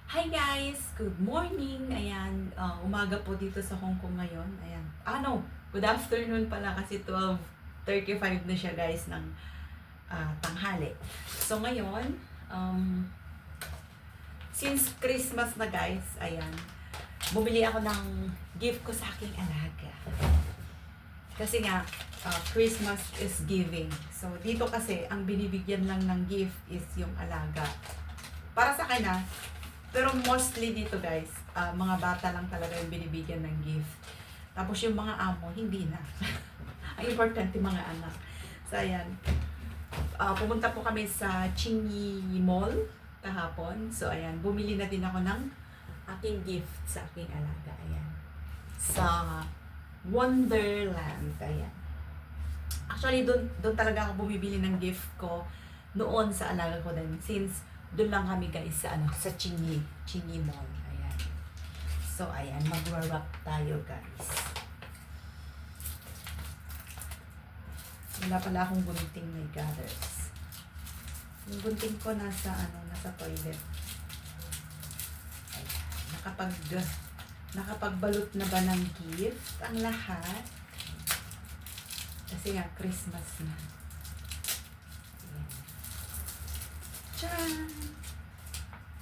Hi guys! Good morning! Ayan, umaga po dito sa Hong Kong ngayon. Ayan. Good afternoon pala kasi 12:35 na siya guys ng tanghali. So ngayon, since Christmas na guys, ayan, bumili ako ng gift ko sa aking alaga. Kasi nga, Christmas is giving. So dito kasi, ang binibigyan lang ng gift is yung alaga. Para sa akin pero mostly dito guys, mga bata lang talaga yung binibigyan ng gift. Tapos yung mga amo, hindi na. Ang importante mga anak. So ayan, pumunta po kami sa Chingy Mall kahapon. So ayan, bumili na din ako ng aking gift sa aking alaga. Ayan. Sa Wonderland. Ayan. Actually, doon talaga ako bumibili ng gift ko noon sa alaga ko din. Since doon lang kami guys sa Chingy Mall. Ayan. So ayan, mag-wrap tayo guys. Wala pala akong gunting, my gathers. Yung gunting ko nasa toilet. Ayan. Nakapagbalot na ba ng gift ang lahat? Kasi nga Christmas na. Tcharan!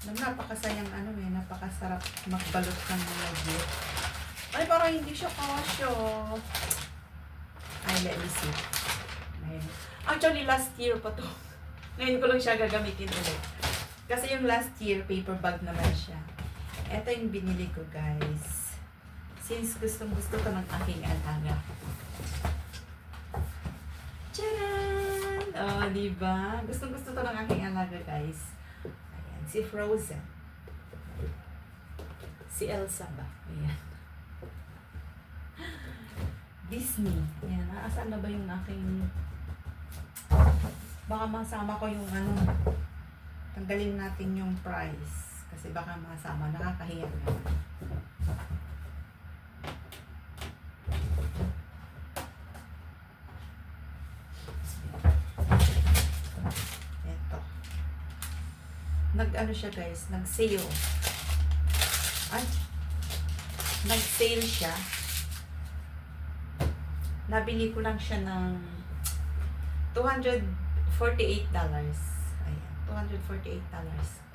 Napakasayang napakasarap magbalot ng mga gift. Ay, parang hindi siya kasyo. Ay, let me see. Ayan. Actually, last year pa to. Ngayon ko lang siya gagamitin ulit. Kasi yung last year, paper bag naman siya. Ito yung binili ko, guys. Since gustong gusto ko ng aking alaga. Tcharan! Oh, diba? Gustong-gusto to ng aking alaga, guys. Ayan, si Frozen. Si Elsa ba? Ayan. Disney. Ayan, saan na ba yung aking... Baka masama ko yung tanggalin natin yung price. Kasi baka masama. Nakakahiya naman. Siya guys, nag-sale. Ay, nag-sale siya. Nabili ko lang siya ng $248. Ayan, $248.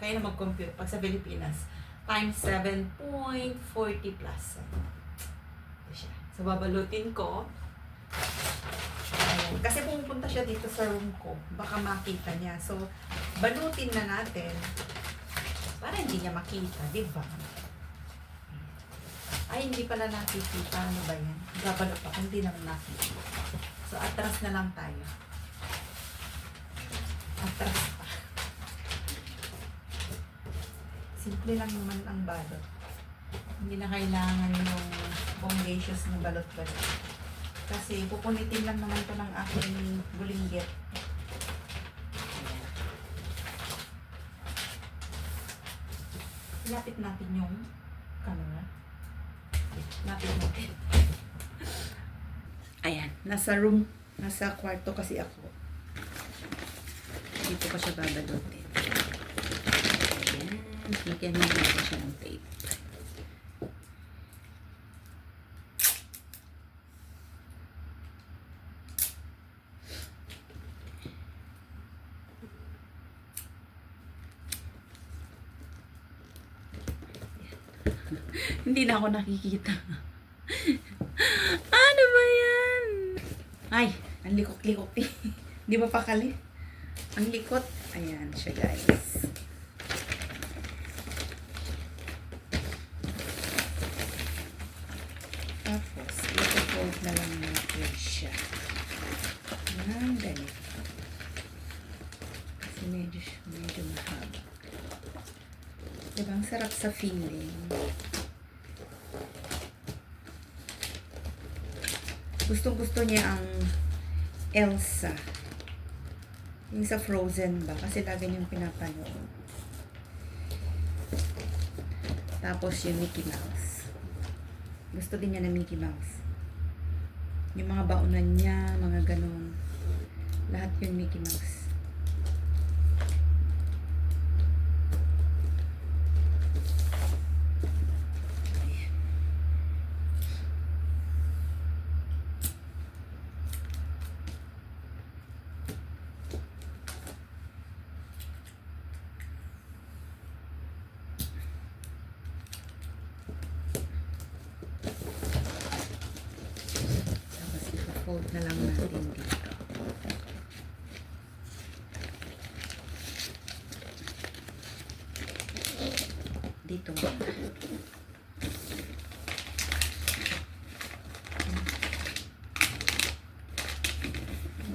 Kaya na mag-compute pag sa Pilipinas. Times 7.40 plus. Ito siya. So, babalutin ko. Ayan. Kasi pumunta siya dito sa room ko. Baka makita niya. So, balutin na natin. Para hindi niya makita, di ba? Ay, hindi pala nakikita. Ano ba yan? Gabalot ako, hindi naman nakikita. So, atras na lang tayo. Atras pa. Simple lang naman ang balot. Hindi na kailangan yung bongacious na balot-balot. Kasi pupunitin lang naman ko ng aking bulinggit. Lapit natin yung camera. Lapit natin. Ayan, nasa kwarto kasi ako. Dito ko siya babalutin. Ayan, bigyan mo natin siya ng tape. Hindi na ako nakikita. Ano ba yan? Ay, ang likot-likot eh. Di ba pakali? Ang likot. Ayan siya guys. Tapos, ito-fold na lang natin siya. Yan, ganito. Kasi medyo mahaba. Diba? Ang sarap sa feeling. Gustong-gusto niya ang Elsa. Yung sa Frozen ba? Kasi lagi niyong pinapanood. Tapos yung Mickey Mouse. Gusto din niya ng Mickey Mouse. Yung mga baunan niya, mga ganun. Lahat yun Mickey Mouse. i-fold na lang natin dito. Dito muna.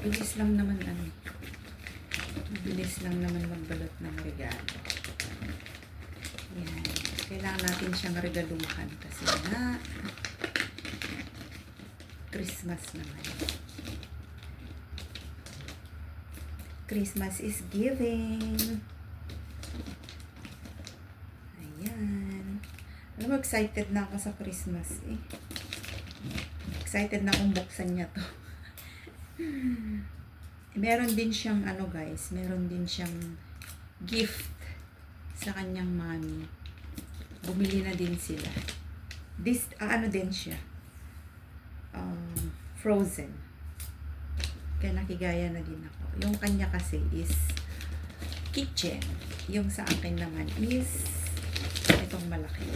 Bilis lang naman Bilis lang naman magbalot ng regalo. Yan. Kailangan natin siyang regaluhan kasi na Christmas naman. Christmas is giving. Ayan. Alam mo, excited na ako sa Christmas eh. Excited na akong buksan niya to. Meron din siyang guys, meron din siyang gift sa kanyang mommy. Bumili na din sila. This, din siya. Frozen. Kaya nakigaya na din ako. Yung kanya kasi is kitchen. Yung sa akin naman is itong malaki.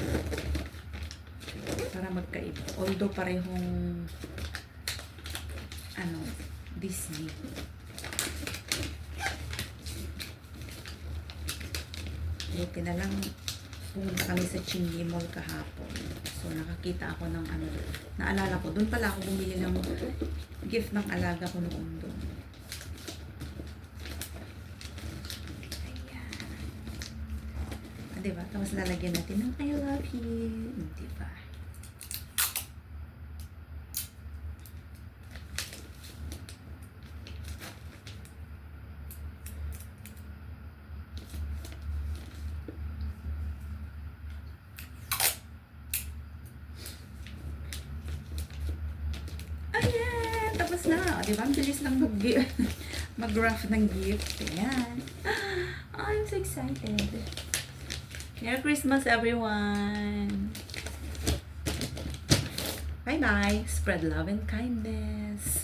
Para magkaiba. Although parehong Disney. Buti na lang pumunta kami sa Chingy Mall kahapon. So nakakita ako ng naalala ko, doon pala ako bumili ng gift ng alaga ko noon doon. Ayan. Diba? Tapos lalagyan natin ng I love you. Diba? Ayan, tapos na. O, diba? Ang bilis lang mag-wrap ng gift. Ayan. I'm so excited. Merry Christmas, everyone. Bye-bye. Spread love and kindness.